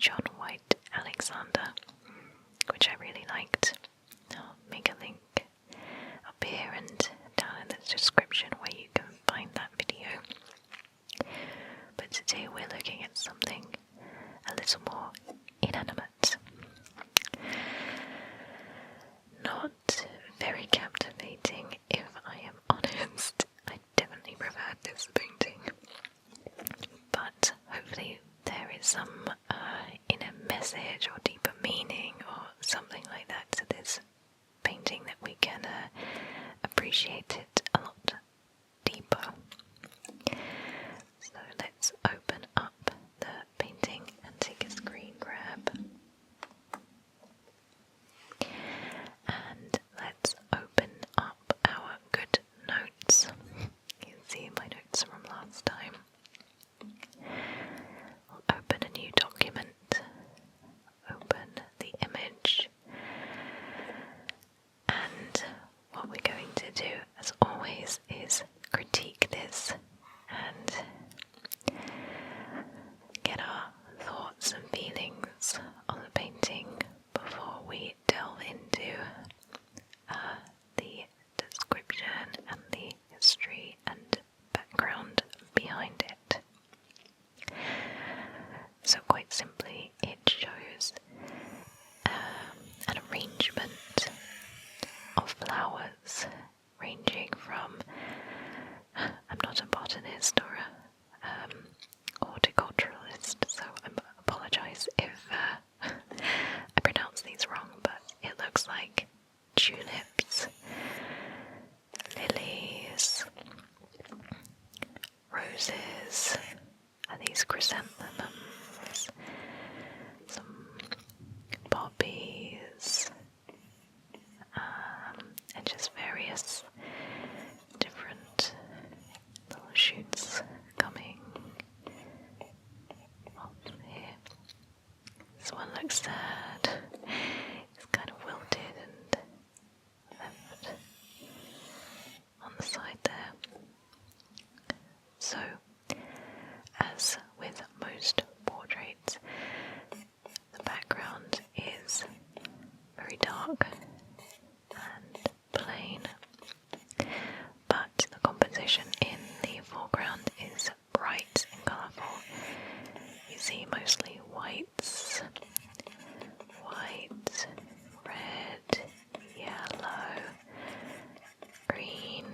John White Alexander, which I really liked. I'll make a link up here and down in the description where you can find that video. But today we're looking at something a little more inanimate. Not very captivating, if I am honest. I definitely preferred this painting. But hopefully there is some inner message or deeper meaning or something like that to this painting that we can appreciate it a lot deeper. So let's open up the painting and take a screen grab. And let's open up our Goodnotes. You can see my notes from last time. We'll open a new document, open the image, and what we're going to do, as always, is critique this and get our thoughts and feelings on the painting before we delve into the description and the history and background behind it. So quite simply, it shows an arrangement of flowers ranging from, I'm not a botanist or a horticulturalist, so I apologise if I pronounce these wrong, but it looks like tulips, lilies, roses, and these chrysanthemums, some poppies, and just various different little shoots coming off here. This one looks sad. It's kind of wilted and left on the side there. So, as with most portraits, the background is very dark and plain, but the composition in the foreground is bright and colourful. You see mostly whites, white, red, yellow, green,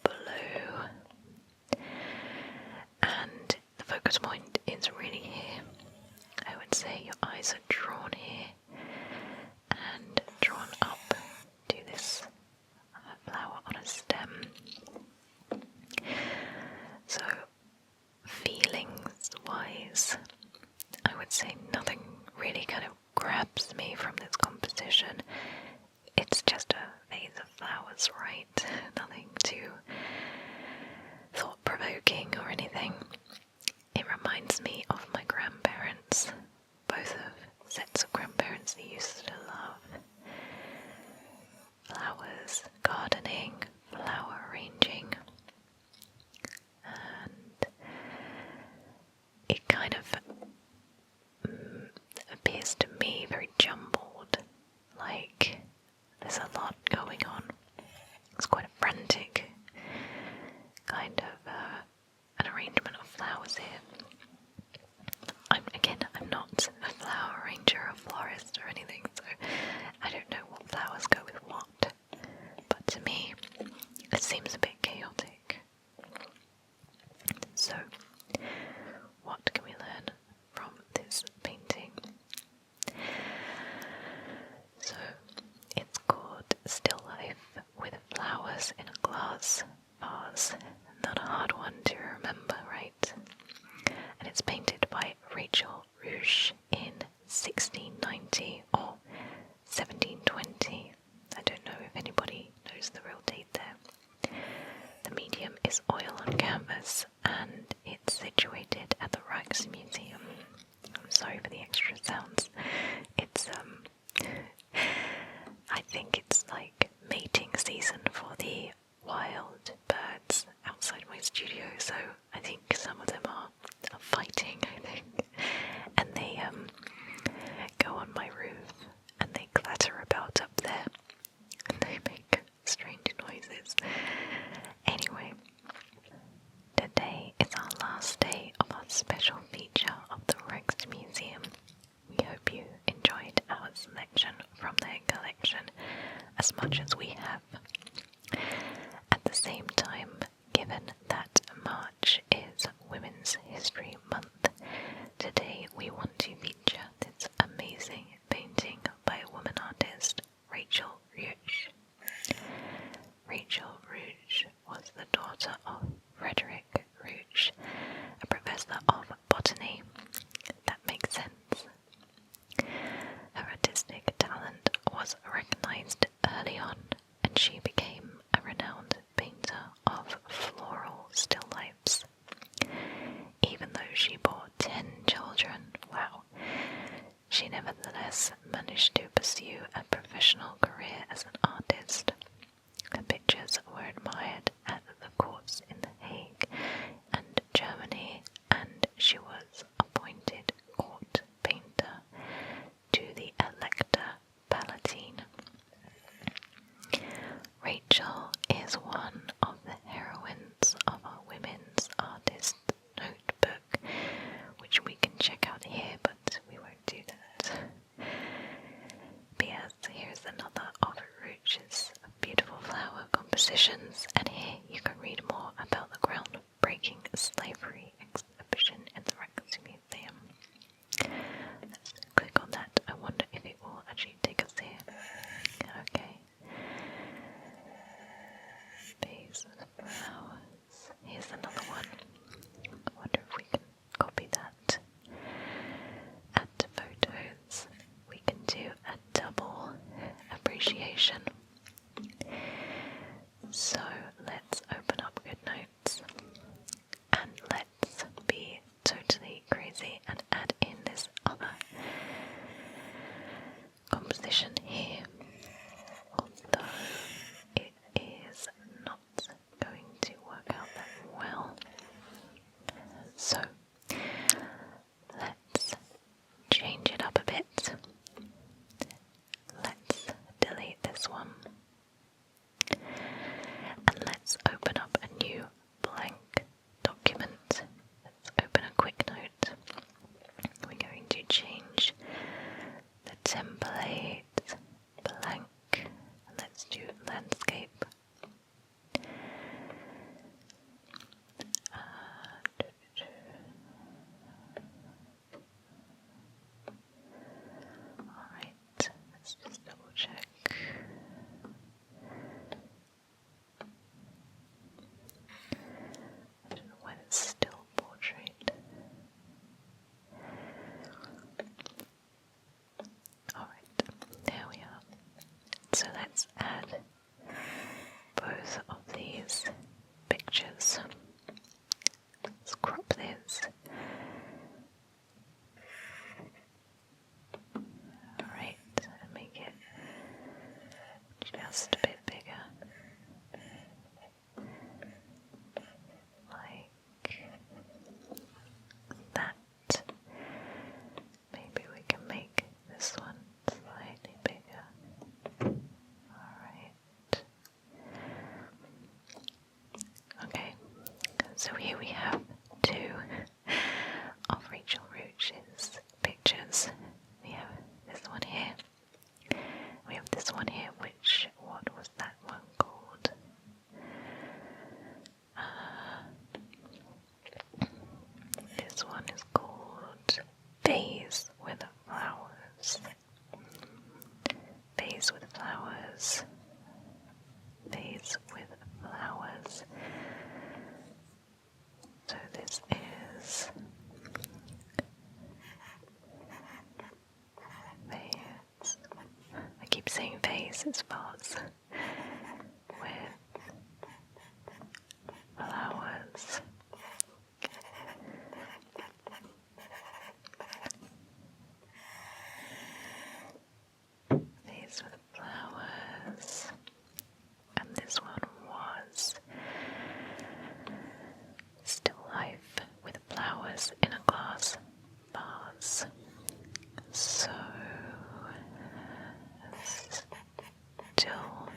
blue, and the focus point is really here. I would say your eyes are drawn here and drawn up to this flower on a stem. So, feelings wise, I would say nothing really kind of grabs me from this composition. It's just a vase of flowers, right? Nothing too thought-provoking or anything. It reminds me of my grandparents, both of sets of grandparents that used to love flowers, gardening, flower arranging, and it kind of as much as we have. At the same time, given that March is Women's History Month, today we want to feature this amazing painting by a woman artist, Rachel Rouge. Rachel Rouge was the daughter of Frederick Rouge, a professor of botany. That makes sense. Her artistic talent was recognized early on, and she became a renowned painter of floral still lifes. Even though she bore 10 children, wow, she nevertheless managed to pursue a professional career as an artist. Her pictures were admired at the courts in The Hague and Germany, and she was appointed court painter to the Elector Palatine. Rachel is one of the heroines of our Women's Artist Notebook, which we can check out here, but we won't do that. But yes, here's another of Rouge's beautiful flower compositions, and here you can read more about the groundbreaking slavery exhibition in the Rex Museum. Let's click on that. I wonder if it will actually take us here. Okay. Vase of flowers. Here's another one. I wonder if we can copy that. Add to photos. We can do a double appreciation. So let's open up Goodnotes and let's be totally crazy and add in this other composition here, although it is not going to work out that well. So let's change it up a bit. Let's delete this one. And let's open up a new blank document. Let's open a quick note. We're going to change the template blank. Let's do landscape. Alright, let's just double check. I don't know why it's still portrait. Alright, there we are. So let's add both of these pictures. Let's crop this. Alright, and make it just a bit bigger. Like that. Maybe we can make this one slightly bigger. Alright. Okay, so here we have two of Rachel Rouge's pictures. We have this one here. We have this one here, which, what was that one called? This one is called VASE with flowers. VASE with flowers. VASE with flowers. So this is vase. I keep saying vase, it's vase. With flowers. Vase with flowers. And this one was still life with flowers in a glass vase. So still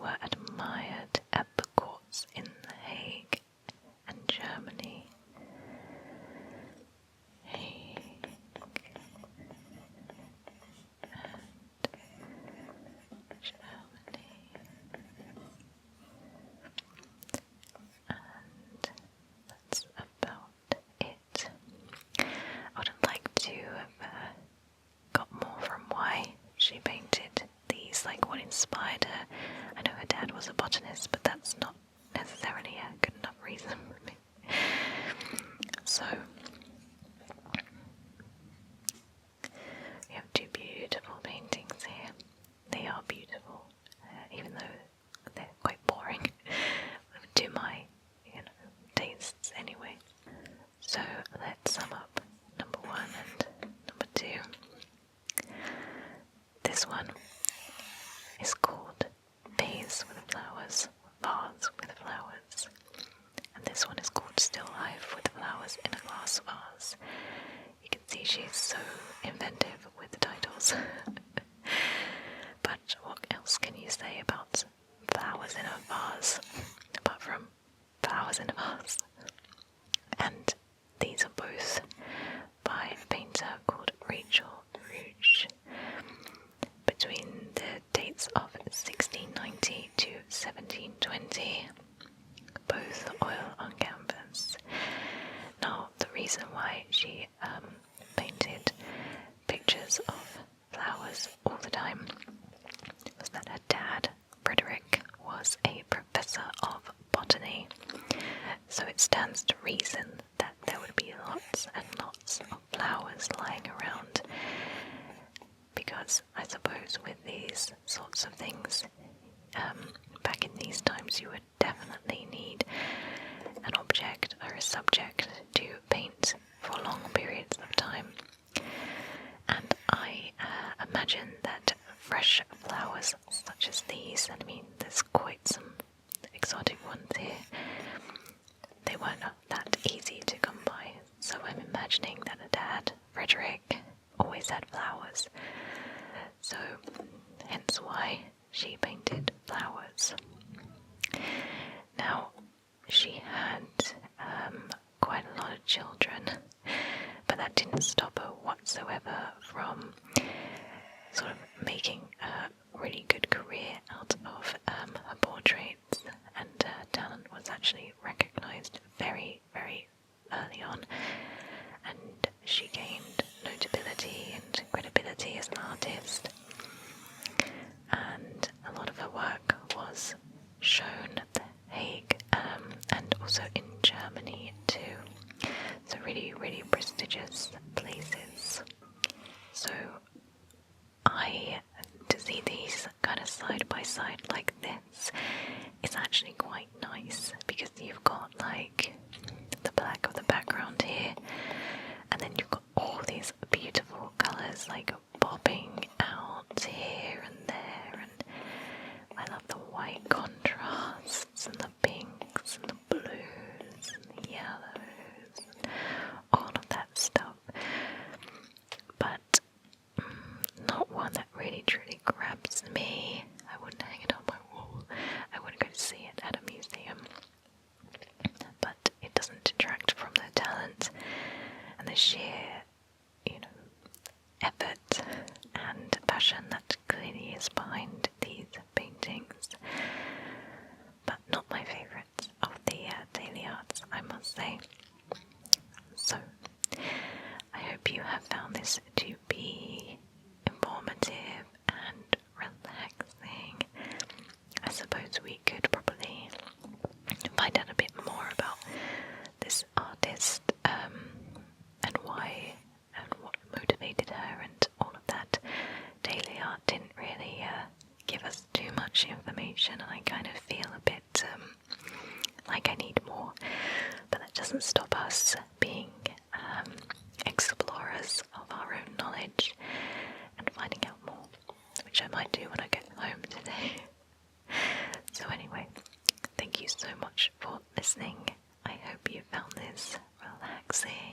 were admired at the courts in The Hague and Germany. Hague and Germany. And that's about it. I would have liked to have got more from why she painted these, like what inspired her. I know her dad was a botanist, but that's not necessarily a good enough reason for me. So, we have two beautiful paintings here. They are beautiful, even though they're quite boring to my, tastes anyway. So let's sum up number 1 and number 2. This one is called VASE with flowers, vase with flowers, and this one is called Still Life with flowers in a glass vase. You can see she's so inventive with the titles. But what else can you say about flowers in a vase, apart from flowers in a vase? And these are both by a painter called Rachel Rouge, between the dates of 1690 to 1720, both oil on canvas. Now, the reason why she painted pictures of flowers all the time was that her dad, Frederick, was a professor of botany, so it stands to reason that there would be lots and lots of flowers lying around, because I suppose with these sorts of things, back in these times you would definitely need an object or a subject to paint for long periods of time. And I imagine that fresh flowers such as these, and I mean there's quite some exotic ones here, they weren't that easy to come by, so I'm imagining that a dad, Frederick, always had flowers, so hence why she painted flowers. Now, she had quite a lot of children, but that didn't stop her whatsoever from sort of making a really good career out of her portraits, and her talent was actually recognised very, very early on, and she gained notability and credibility as an artist, and a lot of her work was shown at The Hague and also in Germany too, so really, really prestigious places. So to see these kind of side by side like this is actually quite nice, because you've got like the black of the background here, and then you've got all these beautiful colours like popping out here and there, and I love the white contrasts and the pinks and the blues and the yellows and all of that stuff, but not one that really truly grabs me. I wouldn't hang it on my wall, I wouldn't go to see it at a museum, but it doesn't detract from their talent and the sheer, effort and passion that clearly is behind these paintings. But not my favourite of the daily arts, I must say. So, I hope you have found this to be informative and relaxing. I suppose we could probably find out a bit more about this artist and why and what motivated her and all of that. Daily art didn't really give us too much information, and I kind of feel a bit like I need more, but that doesn't stop us being explorers of our own knowledge and finding out more, which I might do when I get home today. So anyway, thank you so much for listening. I hope you found this relaxing